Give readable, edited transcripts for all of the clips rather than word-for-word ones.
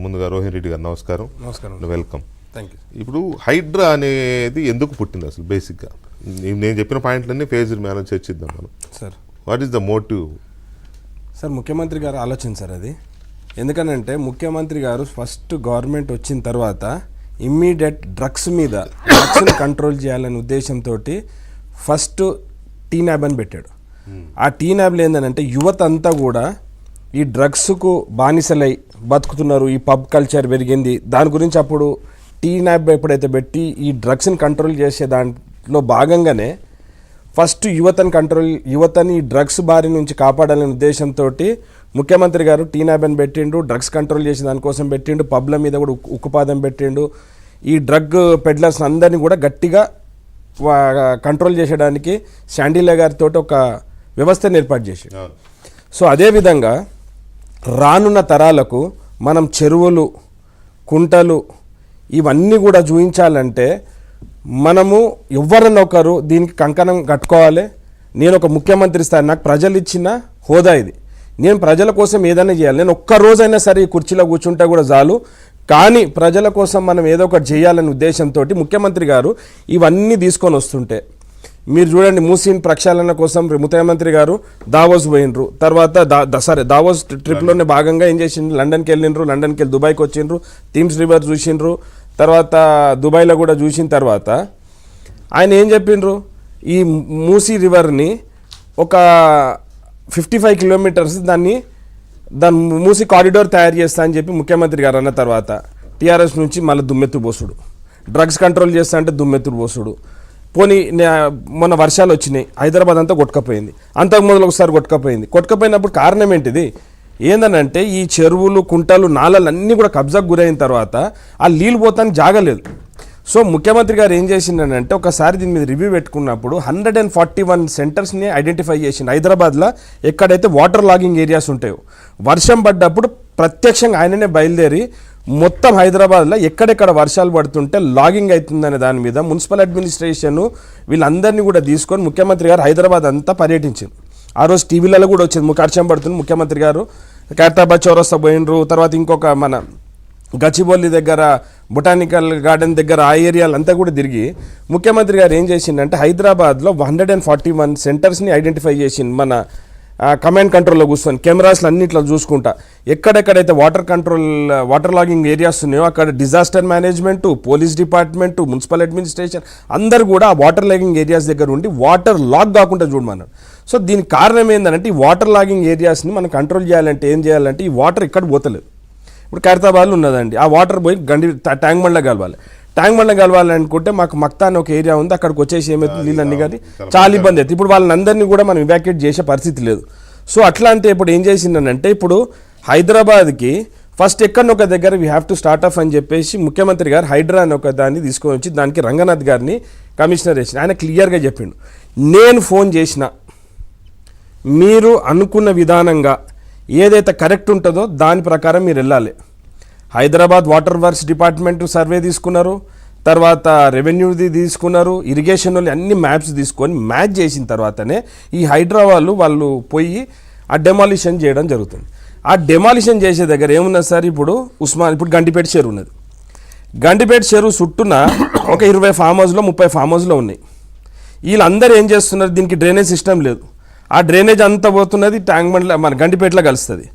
ముందుగా రోహిణ్ రెడ్డి గారు నమస్కారం. వెల్కమ్. Thank you. ఇప్పుడు హైడ్రా అనేది ఎందుకు పుట్టింది అసలు? బేసిక్గా నేను చెప్పిన పాయింట్లన్నీ ఫేజ్ మేనేజ్ చర్చిద్దాం మనం. Sir, what is the motive? Sir, ముఖ్యమంత్రి గారు ఆలోచించారు అది. ఎందుకనంటే ముఖ్యమంత్రి గారు ఫస్ట్ గవర్నమెంట్ వచ్చిన తర్వాత ఇమ్మీడియట్ డ్రగ్స్ని కంట్రోల్ చేయాలనే ఉద్దేశంతో ఫస్ట్ టీనాబ్ అని పెట్టాడు. ఆ టీనాబ్లో ఏంటంటే యువత అంతా కూడా ఈ డ్రగ్స్కు బానిసలై బతుకుతున్నారు, ఈ పబ్ కల్చర్ పెరిగింది. దాని గురించి అప్పుడు టీనాబ్ ఎప్పుడైతే పెట్టి ఈ డ్రగ్స్ని కంట్రోల్ చేసే దాంట్లో భాగంగానే ఫస్ట్ యువతని డ్రగ్స్ బారి నుంచి కాపాడాలనే ఉద్దేశంతో ముఖ్యమంత్రి గారు టీనాబ్ అని పెట్టిండు, డ్రగ్స్ కంట్రోల్ చేసే దానికోసం పెట్టిండు, పబ్ల మీద కూడా ఉక్కుపాదం పెట్టిండు. ఈ డ్రగ్ పెడ్లర్స్ అందరినీ కూడా గట్టిగా కంట్రోల్ చేసేయడానికి శాండిల్య గారితో ఒక వ్యవస్థను ఏర్పాటు చేసి, సో అదేవిధంగా రానున్న తరాలకు మనం చెరువులు, కుంటలు ఇవన్నీ కూడా చూపించాలంటే మనము ఎవరన్నా ఒకరు దీనికి కంకణం కట్టుకోవాలి. నేను ఒక ముఖ్యమంత్రి స్థాయి, నాకు ప్రజలు ఇచ్చిన హోదా ఇది, నేను ప్రజల కోసం ఏదైనా చేయాలి. నేను ఒక్క రోజైనా సరే ఈ కుర్చీలో కూర్చుంటే కూడా చాలు, కానీ ప్రజల కోసం మనం ఏదో ఒకటి చేయాలనే ఉద్దేశంతో ముఖ్యమంత్రి గారు ఇవన్నీ తీసుకొని వస్తుంటే మీరు చూడండి, మూసీన్ ప్రక్షాళన కోసం ముఖ్యమంత్రి గారు దావోస్ పోయినరు. తర్వాత దావోస్ ట్రిప్లోనే భాగంగా ఏం చేసిండ్రు, లండన్కి వెళ్ళిండ్రు, లండన్కి వెళ్ళి దుబాయ్కి వచ్చిండ్రు, థీమ్స్ రివర్ చూసిండ్రు. తర్వాత దుబాయ్లో కూడా చూసిన తర్వాత ఆయన ఏం చెప్పిండ్రు, ఈ మూసీ రివర్ని ఒక 55 కిలోమీటర్స్ దాని మూసీ కారిడోర్ తయారు చేస్తా అని చెప్పి ముఖ్యమంత్రి గారు అన్న తర్వాత టీఆర్ఎస్ నుంచి మళ్ళీ దుమ్మెత్తు పోసుడు, డ్రగ్స్ కంట్రోల్ చేస్తా అంటే దుమ్మెత్తు పోసుడు. పోనీ మొన్న వర్షాలు వచ్చినాయి, హైదరాబాద్ అంతా కొట్టుకపోయింది, అంతకు మొదలు ఒకసారి కొట్టుకపోయినప్పుడు కారణం ఏంటిది? ఏందనంటే ఈ చెరువులు, కుంటలు, నాలలు అన్నీ కూడా కబ్జాకు గురైన తర్వాత ఆ నీళ్ళు పోతానికి జాగలేదు. సో ముఖ్యమంత్రి గారు ఏం చేసిండనంటే ఒకసారి దీని మీద రివ్యూ పెట్టుకున్నప్పుడు 141 సెంటర్స్ని ఐడెంటిఫై చేసిండు. హైదరాబాద్లో ఎక్కడైతే వాటర్ లాగింగ్ ఏరియాస్ ఉంటాయో వర్షం పడ్డప్పుడు ప్రత్యక్షంగా ఆయననే బయలుదేరి మొత్తం హైదరాబాద్లో ఎక్కడెక్కడ వర్షాలు పడుతుంటే లాగింగ్ అవుతుందనే దాని మీద మున్సిపల్ అడ్మినిస్ట్రేషన్ వీళ్ళందరినీ కూడా తీసుకొని ముఖ్యమంత్రి గారు హైదరాబాద్ అంతా పర్యటించారు. ఆ రోజు టీవీలలో కూడా వచ్చింది, వర్షం పడుతుంది, ముఖ్యమంత్రి గారు ఖైరతాబాద్ చౌరస్తా పోయినరు. తర్వాత ఇంకొక మన గచ్చిబౌలి దగ్గర బొటానికల్ గార్డెన్ దగ్గర ఆ ఏరియాలంతా కూడా తిరిగి ముఖ్యమంత్రి గారు ఏం చేసిండంటే హైదరాబాద్లో 141 సెంటర్స్ని ఐడెంటిఫై చేసింది. మన కమాండ్ కంట్రోల్లో కూర్చొని కెమెరాస్లు అన్నింటిలో చూసుకుంటా ఎక్కడెక్కడైతే వాటర్ లాగింగ్ ఏరియాస్ ఉన్నాయో అక్కడ disaster management, police department, municipal administration అందరూ కూడా ఆ వాటర్ లాగింగ్ ఏరియాస్ దగ్గర ఉండి వాటర్ లాగ్ కాకుండా చూడమన్నారు. సో దీనికి కారణం ఏంటంటే ఈ వాటర్ లాగింగ్ ఏరియాస్ని మనం కంట్రోల్ చేయాలంటే ఏం చేయాలంటే ఈ వాటర్ ఎక్కడ పోతలేదు. ఇప్పుడు ఖైరతాబాద్లో ఉన్నదండి, ఆ వాటర్ పోయి ట్యాంక్ బండ్లో కలవాలనుకుంటే మాకు మక్తా అని ఒక ఏరియా ఉంది, అక్కడికి వచ్చేసి ఏమవుతుంది నీళ్ళన్నీ కానీ చాలా ఇబ్బంది అవుతుంది. ఇప్పుడు వాళ్ళందరినీ కూడా మనం ఇవాక్యుయేట్ చేసే పరిస్థితి లేదు. సో అట్లా అంటే ఇప్పుడు ఏం చేసిందనంటే ఇప్పుడు హైదరాబాద్కి ఫస్ట్ ఎక్కడొక దగ్గర we have to start of అని చెప్పేసి ముఖ్యమంత్రి గారు హైడ్రా అని ఒక దాన్ని తీసుకొని వచ్చి దానికి రంగనాథ్ గారిని కమిషనర్ చేసిన. ఆయన క్లియర్గా చెప్పిండు, నేను ఫోన్ చేసిన మీరు అనుకున్న విధానంగా ఏదైతే కరెక్ట్ ఉంటుందో దాని ప్రకారం మీరు వెళ్ళాలి. Hyderabad water works department survey తీసుకున్నారు, తర్వాత రెవెన్యూది తీసుకున్నారు, ఇరిగేషన్ వాళ్ళు అన్ని మ్యాప్స్ తీసుకొని మ్యాచ్ చేసిన తర్వాతనే ఈ హైడ్రా వాళ్ళు పోయి ఆ డెమాలిషన్ చేయడం జరుగుతుంది. ఆ డెమాలిషన్ చేసే దగ్గర ఏమున్నది సార్, ఇప్పుడు గండిపేట చెరువు ఉన్నది. గండిపేట చెరువు చుట్టూన ఒక 20 ఫామ్ హౌస్లో 30 ఫామ్ హౌస్లో ఉన్నాయి. వీళ్ళందరూ ఏం చేస్తున్నారు, దీనికి డ్రైనేజ్ సిస్టమ్ లేదు. ఆ డ్రైనేజ్ అంతా పోతున్నది ట్యాంక్ బండ్లో మన గండిపేటలో కలుస్తుంది.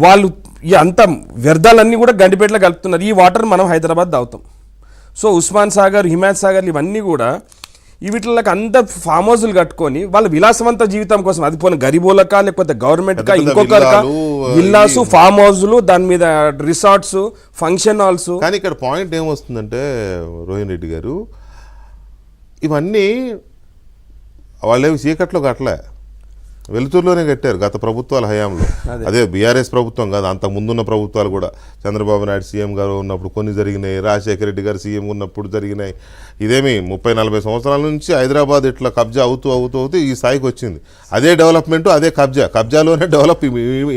వాళ్ళు ఈ అంత వ్యర్థాలన్నీ కూడా గండిపేటలో కలుపుతున్నారు. ఈ వాటర్ మనం హైదరాబాద్ తాగుతాం. సో ఉస్మాన్ సాగర్, హిమాయత్ సాగర్ ఇవన్నీ కూడా వీటికి అంత ఫామ్ హౌస్లు కట్టుకొని వాళ్ళ విలాసవంత జీవితం కోసం, అది పోయిన గరీబోలకా లేకపోతే గవర్నమెంట్కా ఇంకొకరికా విల్లాసు, ఫామ్ హౌస్లు, దాని మీద రిసార్ట్స్, ఫంక్షన్ హాల్స్. కానీ ఇక్కడ పాయింట్ ఏమొస్తుందంటే రోహిణ్ రెడ్డి గారు, ఇవన్నీ వాళ్ళేమి చీకట్లో కట్టలే, వెలుతురులోనే కట్టారు గత ప్రభుత్వాల హయాంలో. అదే బీఆర్ఎస్ ప్రభుత్వం కాదు, అంతకు ముందున్న ప్రభుత్వాలు కూడా చంద్రబాబు నాయుడు సీఎం గారు ఉన్నప్పుడు కొన్ని జరిగినాయి, రాజశేఖర రెడ్డి గారు సీఎం ఉన్నప్పుడు జరిగినాయి. ఇదేమి 30-40 సంవత్సరాల నుంచి హైదరాబాద్ ఇట్లా కబ్జా అవుతూ ఈ స్థాయికి వచ్చింది. అదే డెవలప్మెంట్, అదే కబ్జాలోనే డెవలప్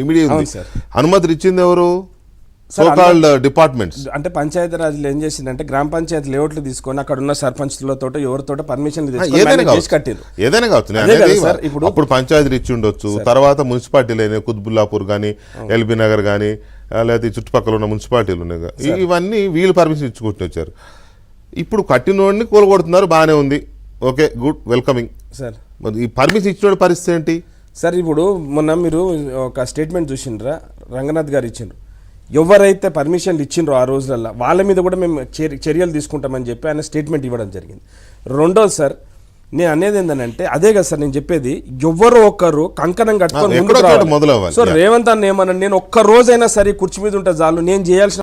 ఇమీడియట్ అనుమతులు ఇచ్చింది ఎవరు? So called departments. అంటే పంచాయతీరాజ్లో ఏం చేసిందంటే గ్రామ పంచాయతీ లేఅవుట్లు తీసుకొని అక్కడ ఉన్న సర్పంచ్లతో ఎవరితో పర్మిషన్ ఏదైనా కావచ్చు. ఇప్పుడు పంచాయతీలు ఇచ్చి ఉండొచ్చు, తర్వాత మున్సిపాలిటీలు అయినాయి, కుత్బుల్లాపూర్ కానీ, ఎల్బీ నగర్ కానీ, లేకపోతే ఈ చుట్టుపక్కల ఉన్న మున్సిపాలిటీలు ఉన్నాయి కదా, ఇవన్నీ వీళ్ళు పర్మిషన్ ఇచ్చుకుంటూ వచ్చారు. ఇప్పుడు కట్టినోడిని కూలగొడుతున్నారు, బాగానే ఉంది, ఓకే గుడ్ వెల్కమింగ్. సార్ మరి ఈ పర్మిషన్ ఇచ్చిన పరిస్థితి ఏంటి? సార్ ఇప్పుడు మొన్న మీరు ఒక స్టేట్మెంట్ చూసిండ్రా, రంగనాథ్ గారు ఇచ్చిండ్రు, ఎవరైతే పర్మిషన్లు ఇచ్చిండ్రో ఆ రోజులలో వాళ్ళ మీద కూడా మేము చర్యలు తీసుకుంటామని చెప్పి ఆయన స్టేట్మెంట్ ఇవ్వడం జరిగింది. రెండోది సార్ నేను అనేది ఏంటంటే అదే కదా సార్ నేను చెప్పేది, ఎవరో ఒకరు కంకణం కట్టుకొని మొదలవ్వాలి. సో రేవంత్ అన్న ఏమన్నా నేను ఒక్క రోజైనా సరే కుర్చీ మీద ఉంటే చాలు, నేను చేయాల్సిన